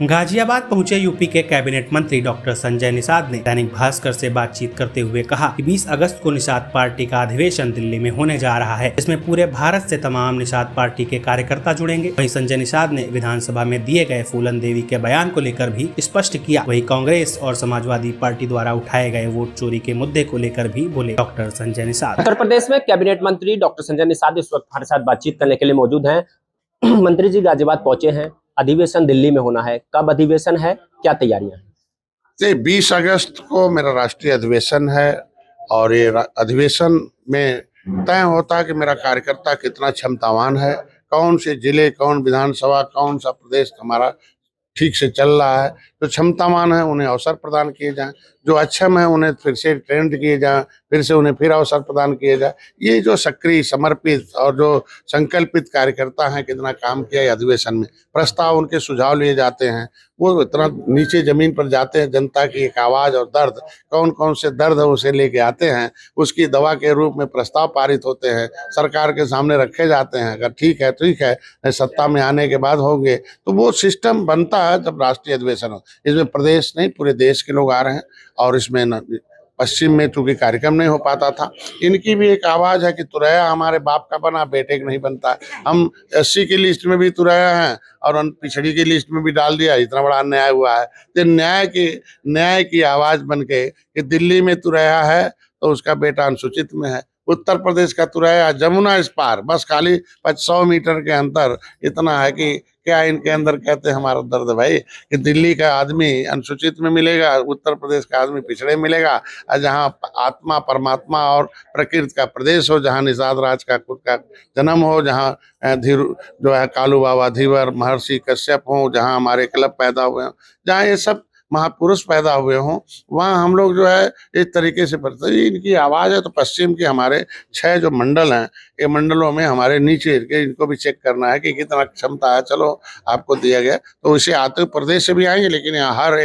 गाजियाबाद पहुंचे यूपी के कैबिनेट मंत्री डॉक्टर संजय निषाद ने दैनिक भास्कर से बातचीत करते हुए कहा कि 20 अगस्त को निषाद पार्टी का अधिवेशन दिल्ली में होने जा रहा है, इसमें पूरे भारत से तमाम निषाद पार्टी के कार्यकर्ता जुड़ेंगे। वहीं संजय निषाद ने विधानसभा में दिए गए फूलन देवी के बयान को लेकर भी स्पष्ट किया। वहीं कांग्रेस और समाजवादी पार्टी द्वारा उठाए गए वोट चोरी के मुद्दे को लेकर भी बोले डॉक्टर संजय निषाद। उत्तर प्रदेश में कैबिनेट मंत्री डॉक्टर संजय निषाद इस वक्त हमारे साथ बातचीत करने के लिए मौजूद हैं। मंत्री जी गाजियाबाद पहुंचे हैं, अधिवेशन दिल्ली में होना है, कब अधिवेशन है, क्या तैयारियां हैं? 20 अगस्त को मेरा राष्ट्रीय अधिवेशन है और ये अधिवेशन में तय होता है कि मेरा कार्यकर्ता कितना क्षमतावान है, कौन से जिले, कौन विधानसभा, कौन सा प्रदेश हमारा ठीक से चल रहा है। जो क्षमतावान है उन्हें अवसर प्रदान किए जाएं, जो अक्षम है उन्हें फिर से ट्रेंड किए जाएं, फिर से उन्हें फिर अवसर प्रदान किए जाए। ये जो सक्रिय, समर्पित और जो संकल्पित कार्यकर्ता हैं, कितना काम किया है अधिवेशन में, प्रस्ताव उनके सुझाव लिए जाते हैं, वो इतना नीचे जमीन पर जाते हैं, जनता की एक आवाज़ और दर्द, कौन कौन से दर्द है उसे लेके आते हैं, उसकी दवा के रूप में प्रस्ताव पारित होते हैं, सरकार के सामने रखे जाते हैं। अगर ठीक है, सत्ता में आने के बाद होंगे तो वो सिस्टम बनता है जब राष्ट्रीय अधिवेशन हो। इसमें प्रदेश नहीं, पूरे देश के लोग आ रहे हैं और इसमें पश्चिम में चूंकि कार्यक्रम नहीं हो पाता था, इनकी भी एक आवाज है कि तुरैया हमारे बाप का बना, बेटे का नहीं बनता। हम SC की लिस्ट में भी तुरैया हैं और पिछड़ी की लिस्ट में भी डाल दिया, इतना बड़ा अन्याय हुआ है। तो न्याय की आवाज बन के कि दिल्ली में तुरैया है तो उसका बेटा अनुसूचित में है, उत्तर प्रदेश का तुरैया जमुना इस पार, बस खाली 100 मीटर के अंतर इतना है कि क्या इनके अंदर कहते हैं हमारा दर्द भाई, कि दिल्ली का आदमी अनुसूचित में मिलेगा, उत्तर प्रदेश का आदमी पिछड़े मिलेगा। और जहाँ आत्मा परमात्मा और प्रकृति का प्रदेश हो, जहाँ निषाद राज का खुद का जन्म हो, जहाँ धीरू जो है कालू बाबा, धीवर, महर्षि कश्यप हो, जहाँ हमारे क्लब पैदा हुए हों, जहाँ ये सब महापुरुष पैदा हुए हों, वहाँ हम लोग जो है इस तरीके से बढ़ते। इनकी आवाज़ है तो पश्चिम के हमारे 6 जो मंडल हैं, ये मंडलों में हमारे नीचे के इनको भी चेक करना है कि कितना क्षमता है। चलो आपको दिया गया तो इसे आते प्रदेश से भी आएंगे, लेकिन यहाँ हर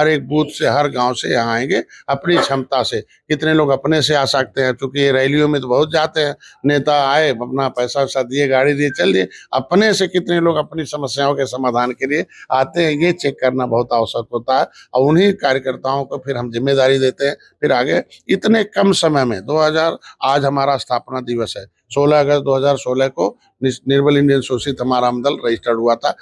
एक बूथ से, हर गांव से यहाँ आएंगे अपनी क्षमता से। कितने लोग अपने से आ सकते हैं, क्योंकि ये रैलियों में तो बहुत जाते हैं, नेता आए अपना पैसा वैसा दिए, गाड़ी दिए, चल दिए। अपने से कितने लोग अपनी समस्याओं के समाधान के लिए आते हैं, ये चेक करना बहुत आवश्यक होता है। और उन्हीं कार्यकर्ताओं को फिर हम जिम्मेदारी देते हैं। फिर आगे इतने कम समय में आज हमारा स्थापना दिवस है, 16 अगस्त 2016 को निर्बल इंडियन शोषित हमारा दल रजिस्टर्ड हुआ था।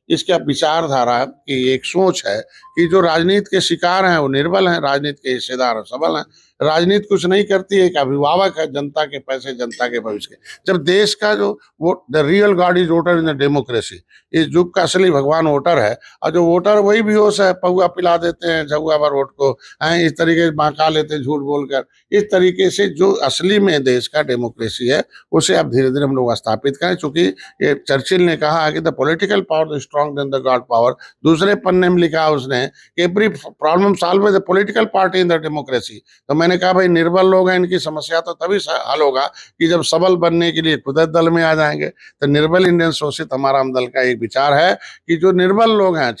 इसका विचारधारा की एक सोच है कि जो राजनीति के शिकार हैं वो निर्बल हैं, राजनीति के हिस्सेदार सबल हैं। राजनीति कुछ नहीं करती है, एक अभिभावक है जनता के पैसे, जनता के भविष्य के। जब देश का जो vote, the real God is voter in the democracy, इस युग का असली भगवान वोटर है। और जो वोटर वही बेहोश है, पहुआ पिला देते हैं झगुआ भर वोट को, इस तरीके से बांका लेते हैं झूठ बोलकर। इस तरीके से जो असली में देश का डेमोक्रेसी है उसे अब धीरे धीरे हम लोग स्थापित करें। चूंकि ये चर्चिल ने कहा कि the political power is strong then the god power. दूसरे पन्ने में लिखा उसने कि every problem solve the political party in the democracy. तो मैंने कहा भाई निर्बल लोग हैं, इनकी समस्या तो तभी हल होगा कि जब सबल बनने के लिए खुद दल में आ जाएंगे। तो निर्बल इंडियन शोषित हमारा दल का एक विचार है कि जो निर्बल लोग हैं,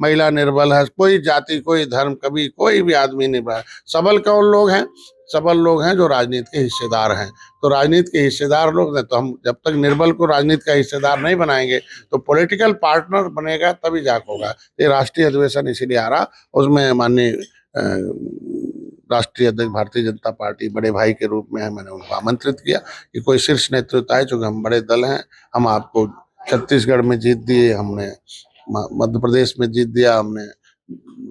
महिला निर्बल है, कोई जाति, कोई धर्म, कभी कोई भी आदमी निर्बल, सबल कौन लोग हैं? सबल लोग हैं जो राजनीति के हिस्सेदार हैं। तो राजनीति के हिस्सेदार लोग हैं, तो हम जब तक निर्बल को राजनीति का हिस्सेदार नहीं बनाएंगे तो पॉलिटिकल पार्टनर बनेगा तभी जाके होगा। ये राष्ट्रीय अधिवेशन इसीलिए आ रहा, उसमें माननीय राष्ट्रीय अध्यक्ष भारतीय जनता पार्टी बड़े भाई के रूप में है, मैंने उनको आमंत्रित किया कि कोई शीर्ष नेतृत्व आए, चूँकि हम बड़े दल हैं। हम आपको छत्तीसगढ़ में जीत दिए, हमने मध्य प्रदेश में जीत दिया, हमने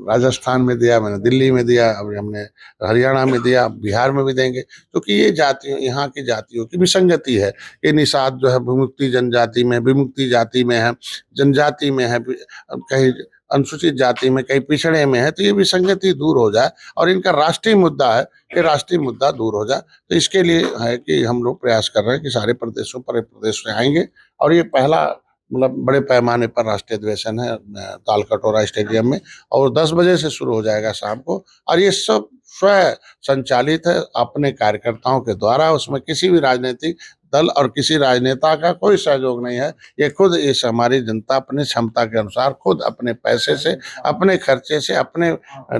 राजस्थान में दिया, मैंने दिल्ली में दिया, अभी हमने हरियाणा में दिया, बिहार में भी देंगे। क्योंकि ये जातियों, यहाँ की जातियों की विसंगति है। ये निषाद जो है विमुक्ति जनजाति में, विमुक्ति जाति में है, जनजाति में है, कहीं अनुसूचित जाति में, कहीं पिछड़े में है। तो ये विसंगति दूर हो जाए और इनका राष्ट्रीय मुद्दा है कि राष्ट्रीय मुद्दा दूर हो जाए। तो इसके लिए है कि हम लोग प्रयास कर रहे हैं कि सारे प्रदेशों पर प्रदेश से आएंगे। और ये पहला मतलब बड़े पैमाने पर राष्ट्रीय अधिवेशन है तालकटोरा स्टेडियम में, और 10 बजे से शुरू हो जाएगा शाम को। और ये सब स्वयं संचालित है अपने कार्यकर्ताओं के द्वारा, उसमें किसी भी राजनीतिक दल और किसी राजनेता का कोई सहयोग नहीं है। ये खुद इस हमारी जनता अपनी क्षमता के अनुसार खुद अपने पैसे से, अपने खर्चे से, अपने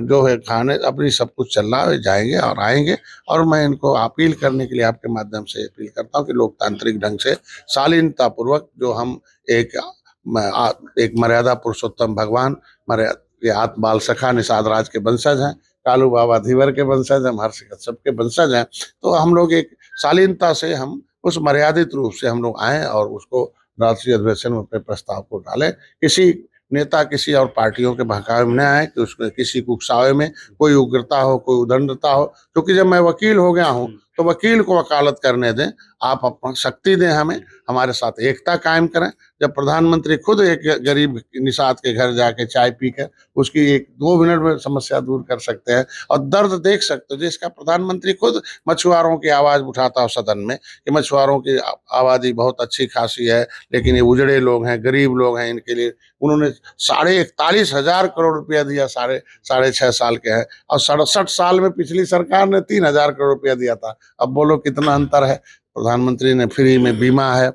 जो है खाने, अपनी सब कुछ चल रहा है, जाएंगे और आएंगे। और मैं इनको अपील करने के लिए आपके माध्यम से अपील करता हूँ कि लोकतांत्रिक ढंग से शालीनता पूर्वक जो हम एक एक मर्यादा पुरुषोत्तम भगवान ये आत्म बाल सखा निषाद राज के वंशज हैं, कालू बाबा धीवर के वंशज हैं, महर्षि कश्यप के वंशज हैं। तो हम लोग एक शालीनता से हम उस मर्यादित रूप से हम लोग आए और उसको राष्ट्रीय अधिवेशन में अपने प्रस्ताव को डालें। किसी नेता किसी और पार्टियों के बहकावे में न आए कि उसमें किसी को उकसावे में कोई उग्रता हो, कोई उदंडता हो। क्योंकि जब मैं वकील हो गया हूँ तो वकील को वकालत करने दें, आप अपना शक्ति दें, हमें हमारे साथ एकता कायम करें। जब प्रधानमंत्री खुद एक गरीब निषाद के घर जाके चाय पीकर उसकी 1-2 मिनट में समस्या दूर कर सकते हैं और दर्द देख सकते हो, जिसका प्रधानमंत्री खुद मछुआरों की आवाज उठाता हो सदन में कि मछुआरों की आबादी बहुत अच्छी खासी है, लेकिन ये उजड़े लोग हैं, गरीब लोग हैं, इनके लिए उन्होंने 41,500 करोड़ रुपया दिया, साढ़े 6 साल के हैं, और 67 साल में पिछली सरकार ने 3,000 करोड़ रुपया दिया था। अब बोलो कितना अंतर है। प्रधानमंत्री ने फ्री में बीमा है,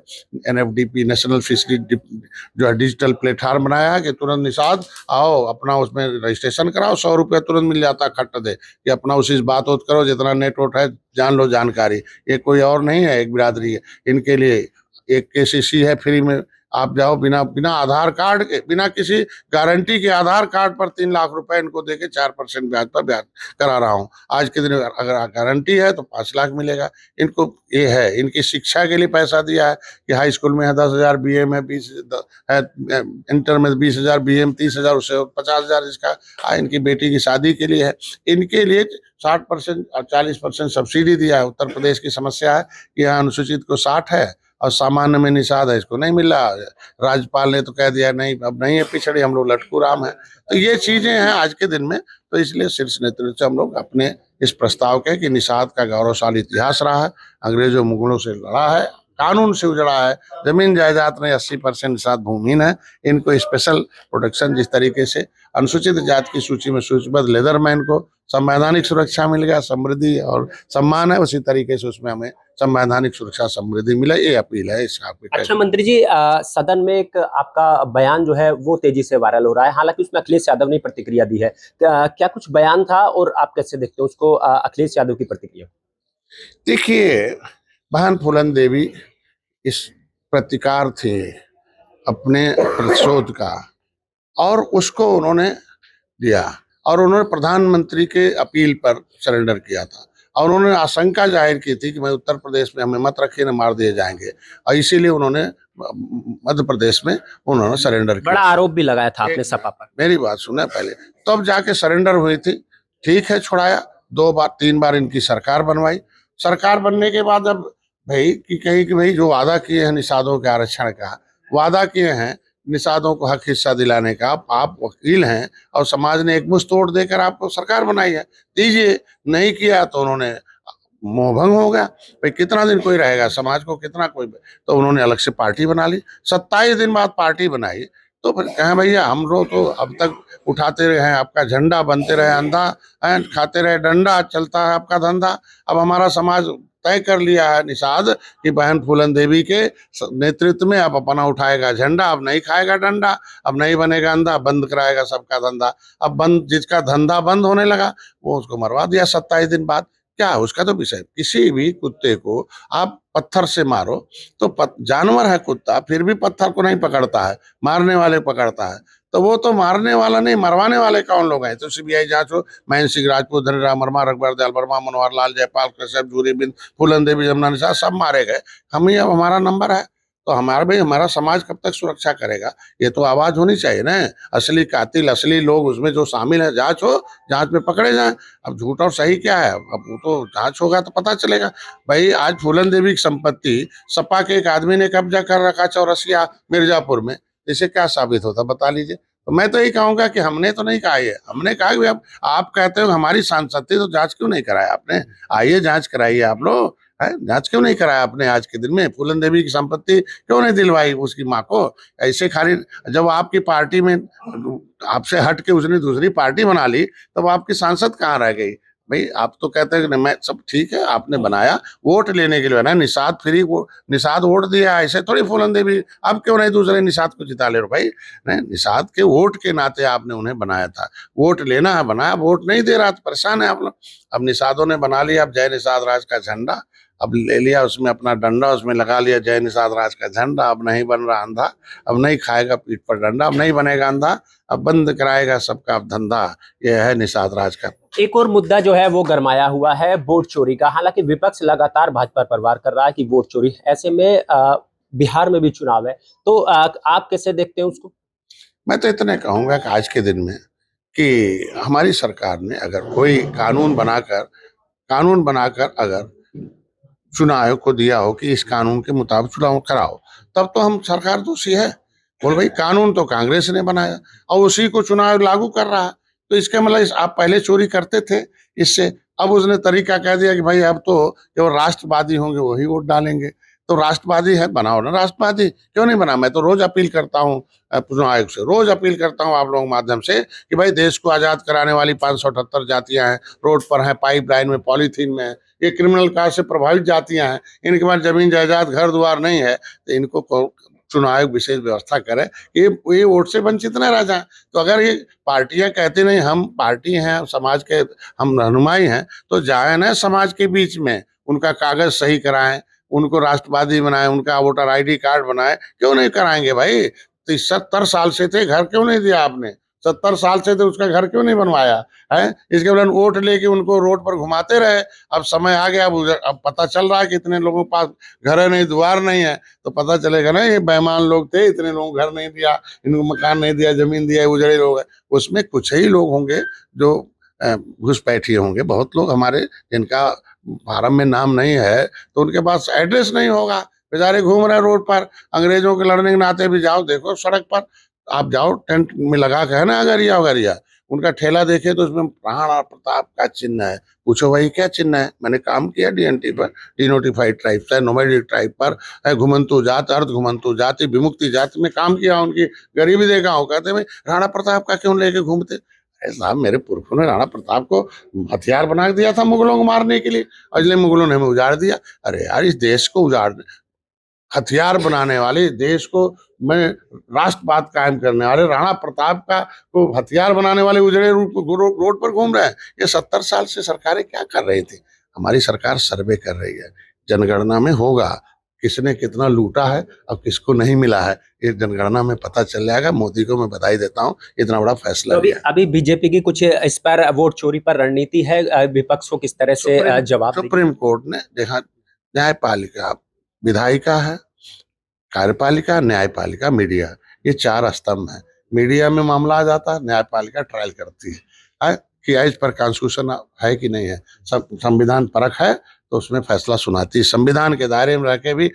NFDP नेशनल फिशरी जो है डिजिटल प्लेटफॉर्म बनाया है कि तुरंत निषाद आओ अपना उसमें रजिस्ट्रेशन कराओ, 100 रुपया तुरंत मिल जाता खट्ट दे कि अपना उसी बात करो जितना नेट वोट है, जान लो जानकारी। ये कोई और नहीं है, एक बिरादरी है। इनके लिए एक KCC है फ्री में, आप जाओ बिना आधार कार्ड के, बिना किसी गारंटी के आधार कार्ड पर 3 लाख रुपए इनको देके 4% ब्याज पर ब्याज करा रहा हूँ। आज के दिन अगर गारंटी है तो 5 लाख मिलेगा इनको। ये है, इनकी शिक्षा के लिए पैसा दिया है कि हाई स्कूल में है 10,000, BA में 20 है, इंटर में 20,000, BA में 30,000, उससे 50,000 इसका इनकी बेटी की शादी के लिए है। इनके लिए 60% और 40% सब्सिडी दिया है। उत्तर प्रदेश की समस्या है कि यहाँ अनुसूचित को 60 है और सामान्य में निषाद है, इसको नहीं मिल रहा। राज्यपाल ने तो कह दिया नहीं, अब नहीं है, पिछड़े हम लोग लटकू राम है। तो ये चीजें हैं आज के दिन में। तो इसलिए शीर्ष नेतृत्व से हम लोग अपने इस प्रस्ताव के कि निषाद का गौरवशाली इतिहास रहा है, अंग्रेजों मुगलों से लड़ा है, कानून से उजड़ा है, जमीन जायदाद में 80% निषाद भूमिहीन है, इनको स्पेशल प्रोटेक्शन जिस तरीके से अनुसूचित जाति की सूची में सूचीबद्ध लेदरमैन को संवैधानिक सुरक्षा मिल गया, समृद्धि और सम्मान है, उसी तरीके से उसमें हमें संवैधानिक सुरक्षा समृद्धि मिले, ये अपील है इस आपके। अच्छा मंत्री जी, सदन में एक आपका बयान जो है वो तेजी से वायरल हो रहा है, हालांकि उसमें अखिलेश यादव ने प्रतिक्रिया दी है। क्या कुछ बयान था और आप कैसे देखते हो उसको, अखिलेश यादव की प्रतिक्रिया? देखिए, बहन फूलन देवी इस प्रतिकार थे अपने प्रतिशोध का और उसको उन्होंने दिया और उन्होंने प्रधानमंत्री के अपील पर सरेंडर किया था और उन्होंने आशंका जाहिर की थी कि मैं उत्तर प्रदेश में हमें मत रखिए न मार दिए जाएंगे, और इसीलिए उन्होंने मध्य प्रदेश में उन्होंने सरेंडर किया। बड़ा आरोप भी लगाया था आपने सपा पर। मेरी बात सुने पहले, तब जाके सरेंडर हुई थी। ठीक है, छुड़ाया, 2 बार 3 बार इनकी सरकार बनवाई। सरकार बनने के बाद अब भाई कि कहीं कि भाई जो वादा किए हैं निषादों के आरक्षण का, वादा किए हैं निषादों को हक हिस्सा दिलाने का, आप वकील हैं और समाज ने एक मुश्त तोड़ देकर आपको सरकार बनाई है, दीजिए। नहीं किया तो उन्होंने मोहभंग हो गया। भाई कितना दिन कोई रहेगा, समाज को कितना कोई, तो उन्होंने अलग से पार्टी बना ली। 27 दिन बाद पार्टी बनाई तो फिर कहें भैया हम लोग तो अब तक उठाते रहे हैं आपका झंडा, बनते रहे अंधा, खाते रहे डंडा, चलता है आपका धंधा। अब हमारा समाज तय कर लिया है निषाद कि बहन फूलन देवी के नेतृत्व में अब अपना उठाएगा झंडा, अब नहीं खाएगा डंडा, अब नहीं बनेगा अंधा, बंद कराएगा सबका धंधा। अब बंद, जिसका धंधा बंद होने लगा वो उसको मरवा दिया 27 दिन बाद। क्या उसका तो विषय, किसी भी कुत्ते को आप पत्थर से मारो तो जानवर है कुत्ता, फिर भी पत्थर को नहीं पकड़ता है, मारने वाले पकड़ता है। तो वो तो मारने वाला नहीं, मरवाने वाले कौन लोग हैं? तो CBI जांच हो, महेंद्र सिंह राजपूत, धनीराम वर्मा, रघुवर दयाल वर्मा, मनोहर लाल, जयपाल कश्यप, जूरी बिंद, फूलन देवी, जमुना निषाद सब मारे गए। हम ही, अब हमारा नंबर है तो हमारा समाज कब तक सुरक्षा करेगा? ये तो आवाज होनी चाहिए ना। असली कातिल, असली लोग उसमें जो शामिल है, जांच हो, जांच में पकड़े जाएं। अब झूठ और सही क्या है, अब वो तो जांच होगा तो पता चलेगा। भाई आज फूलन देवी की संपत्ति सपा के एक आदमी ने कब्जा कर रखा चौरसिया मिर्जापुर में, इसे क्या साबित होता बता लीजिए। तो मैं तो यही कहूंगा कि हमने तो नहीं कहा, ये हमने कहा कि आप कहते हो हमारी सांसद थी तो जांच क्यों नहीं कराया आपने? आइए जांच कराइए आप लोग, है जांच क्यों नहीं कराया आपने? आज के दिन में फूलन देवी की संपत्ति क्यों नहीं दिलवाई उसकी माँ को? ऐसे खाली, जब आपकी पार्टी में आपसे हट के उसने दूसरी पार्टी बना ली तब आपकी सांसद कहाँ रह गई? भाई आप तो कहते हैं कि मैं सब ठीक है, आपने बनाया वोट लेने के लिए ना, निषाद फ्री वो निषाद वोट दिया, ऐसे थोड़ी फूलन देवी अब क्यों नहीं दूसरे निषाद को जिता ले रहे भाई? नहीं, निषाद के वोट के नाते आपने उन्हें बनाया था, वोट लेना है बनाया, वोट नहीं दे रहा तो परेशान है आप लोग। अब निषादों ने बना लिया अब जय निषाद राज का झंडा, अब ले लिया उसमें अपना डंडा, उसमें लगा लिया जय निषाद राज का झंडा। अब नहीं बन रहा अंधा, अब नहीं खाएगा पीठ पर डंडा, अब नहीं बनेगा अंधा, अब बंद कराएगा सबका अब धंधा। ये है निषाद राज का। एक और मुद्दा जो है वो गरमाया हुआ है वोट चोरी का। हालांकि विपक्ष लगातार भाजपा पर वार कर रहा है कि वोट चोरी, ऐसे में बिहार में भी चुनाव है, तो आप कैसे देखते हैं उसको? मैं तो इतने कहूंगा कि आज के दिन में कि हमारी सरकार ने अगर कोई कानून बनाकर अगर चुनाव आयोग को दिया हो कि इस कानून के मुताबिक चुनाव कराओ, तब तो हम सरकार दोषी है। बोल भाई कानून तो कांग्रेस ने बनाया और उसी को चुनाव आयोग लागू कर रहा है, तो इसका मतलब आप पहले चोरी करते थे इससे, अब उसने तरीका कह दिया कि भाई अब तो जो राष्ट्रवादी होंगे वही वोट डालेंगे। तो राष्ट्रवादी है, बनाओ ना राष्ट्रवादी, क्यों नहीं बना? मैं तो रोज अपील करता हूँ चुनाव आयोग से, रोज अपील करता हूँ आप लोगों के माध्यम से कि भाई देश को आजाद कराने वाली 578 जातियां हैं, रोड पर हैं, पाइपलाइन में, पॉलीथीन में, ये क्रिमिनल काज से प्रभावित जातियां हैं, इनके पास जमीन जायदाद घर द्वार नहीं है, तो इनको चुनाव आयोग विशेष व्यवस्था करे कि ये वोट से वंचित न रह जाए। तो अगर ये पार्टियां कहती नहीं हम पार्टी हैं, समाज के हम रहनुमाई हैं, तो जाए ना समाज के बीच में, उनका कागज सही कराएं, उनको राष्ट्रवादी बनाएं, उनका वोटर आईडी कार्ड बनाएं। क्यों नहीं कराएंगे भाई? तो 70 साल से थे, घर क्यों नहीं दिया आपने? 70 साल से थे, उसका घर क्यों नहीं बनवाया है? इसके बाद वोट लेके उनको रोड पर घुमाते रहे। अब समय आ गया, अब पता चल रहा है कि इतने लोगों के पास घर है नहीं, द्वार नहीं है, तो पता चलेगा ना ये बेईमान लोग थे, इतने लोगों को घर नहीं दिया, इनको मकान नहीं दिया, जमीन दिया, उजड़े लोग हैं। उसमें कुछ ही लोग होंगे जो घुसपैठिए होंगे, बहुत लोग हमारे जिनका फार्म में नाम नहीं है, तो उनके पास एड्रेस नहीं होगा, बेचारे घूम रहे रोड पर। अंग्रेजों के लड़ने के नाते भी जाओ, देखो सड़क पर आप जाओ, टेंट में लगा के है ना अगरिया वगरिया, उनका ठेला देखे तो उसमें राणा प्रताप का चिन्ह है। पूछो भाई क्या चिन्ह है? मैंने काम किया डीएनटी पर, डिनोटिफाइड ट्राइब है, नोमैडिक ट्राइब पर है, घुमंतु जात, अर्ध घुमंतु जाति, विमुक्ति जाति में काम किया, उनकी गरीबी देखा हो। कहते भाई राणा प्रताप का क्यों लेके घूमते? अरे साहब मेरे पुरखों ने राणा प्रताप को हथियार बना दिया था मुगलों को मारने के लिए, अजले मुगलों ने हमें उजाड़ दिया। अरे यार इस देश को उजाड़, हथियार बनाने वाले, देश को में राष्ट्रवाद कायम करने वाले राणा प्रताप का को हथियार बनाने वाले उजड़े रोड पर घूम रहे हैं। ये 70 साल से सरकारें क्या कर रही थी? हमारी सरकार सर्वे कर रही है, जनगणना में होगा किसने कितना लूटा है और किसको नहीं मिला है, ये जनगणना में पता चल जाएगा। मोदी को मैं बधाई देता हूँ, इतना बड़ा फैसला तो लिया। अभी बीजेपी की कुछ इस पर वोट चोरी पर रणनीति है, विपक्ष को किस तरह से जवाब देगी? सुप्रीम कोर्ट ने देखा, न्यायपालिका, विधायिका है, कार्यपालिका, न्यायपालिका, मीडिया, ये 4 स्तंभ हैं। मीडिया में मामला आ जाता है, न्यायपालिका ट्रायल करती है कि इस पर कॉन्स्टिट्यूशन है कि नहीं है, संविधान परख है तो उसमें फैसला सुनाती है। संविधान के दायरे में रह के भी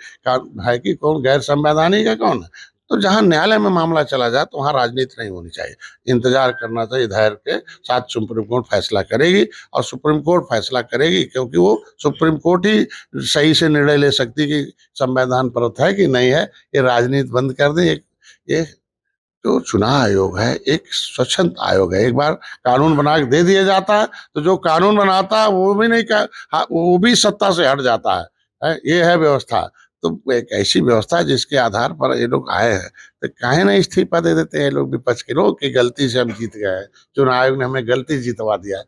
है कि कौन गैर संवैधानिक है कौन है। तो जहां न्यायालय में मामला चला जाए तो वहां राजनीति नहीं होनी चाहिए, इंतजार करना चाहिए, धैर्य के साथ सुप्रीम कोर्ट फैसला करेगी। और सुप्रीम कोर्ट फैसला करेगी क्योंकि वो सुप्रीम कोर्ट ही सही से निर्णय ले सकती कि संवैधान परत है कि नहीं है। ये राजनीति बंद कर दें। ये जो चुनाव आयोग है एक स्वच्छंद आयोग है, एक बार कानून बना के दे दिया जाता है तो जो कानून बनाता है वो भी नहीं वो भी सत्ता से हट जाता है। ये है व्यवस्था। तो एक ऐसी व्यवस्था है जिसके आधार पर ये लोग आए हैं, तो काहे ना इस्तीफा दे देते हैं लोग, विपक्ष के लोग, कि गलती से हम जीत गए हैं, चुनाव आयोग ने हमें गलती जितवा दिया है।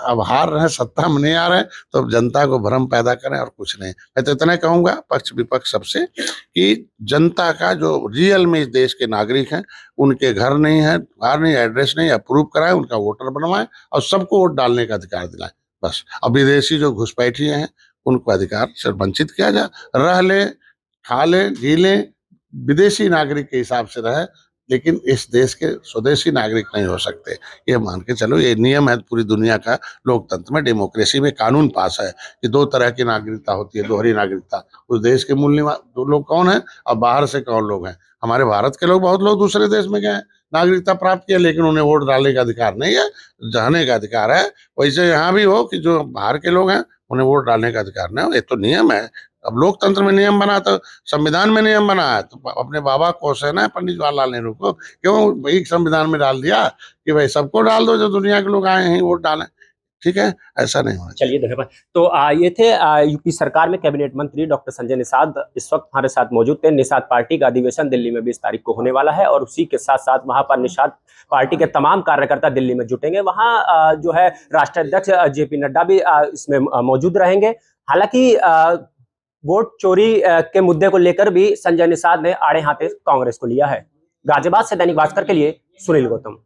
अब हार रहे हैं, सत्ता में नहीं आ रहे हैं, तो अब जनता को भ्रम पैदा करें और कुछ नहीं। मैं तो इतना कहूंगा पक्ष विपक्ष सबसे कि जनता का जो रियल में इस देश के नागरिक हैं, उनके घर नहीं है, बाहर नहीं, एड्रेस नहीं, अप्रूव कराएं, उनका वोटर बनवाएं और सबको वोट डालने का अधिकार दिलाएं बस। अब विदेशी जो घुसपैठिए हैं उनको अधिकार से वंचित किया जाए, रह ले, खा ले, जी ले, विदेशी नागरिक के हिसाब से रहे, लेकिन इस देश के स्वदेशी नागरिक नहीं हो सकते। ये मान के चलो, ये नियम है पूरी दुनिया का। लोकतंत्र में, डेमोक्रेसी में कानून पास है कि 2 तरह की नागरिकता होती है, दोहरी नागरिकता। उस देश के मूल निवासी दो लोग कौन है और बाहर से कौन लोग हैं। हमारे भारत के लोग, बहुत लोग दूसरे देश में गए, नागरिकता प्राप्त किया, लेकिन उन्हें वोट डालने का अधिकार नहीं है, रहने का अधिकार है। वैसे यहाँ भी हो कि जो बाहर के लोग हैं उन्हें वोट डालने का अधिकार नहीं हो, ये तो नियम है। अब लोकतंत्र में नियम बना, तो संविधान में नियम बना है, तो अपने बाबा को से ना पंडित जवाहरलाल नेहरू को क्यों भाई संविधान में डाल दिया कि भाई सबको डाल दो, जो दुनिया के लोग आए हैं वोट डालें। ठीक है, ऐसा नहीं होना चाहिए। चलिए धन्यवाद। तो ये थे यूपी सरकार में कैबिनेट मंत्री डॉक्टर संजय निषाद इस वक्त हमारे साथ मौजूद थे। निषाद पार्टी का अधिवेशन दिल्ली में 20 तारीख को होने वाला है और उसी के साथ साथ वहां पर निषाद पार्टी के तमाम कार्यकर्ता दिल्ली में जुटेंगे। वहां जो है राष्ट्रीय अध्यक्ष जेपी नड्डा भी इसमें मौजूद रहेंगे। हालांकि वोट चोरी के मुद्दे को लेकर भी संजय निषाद ने आड़े हाथे कांग्रेस को लिया है। गाजियाबाद से दैनिक भास्कर के लिए सुनील गौतम।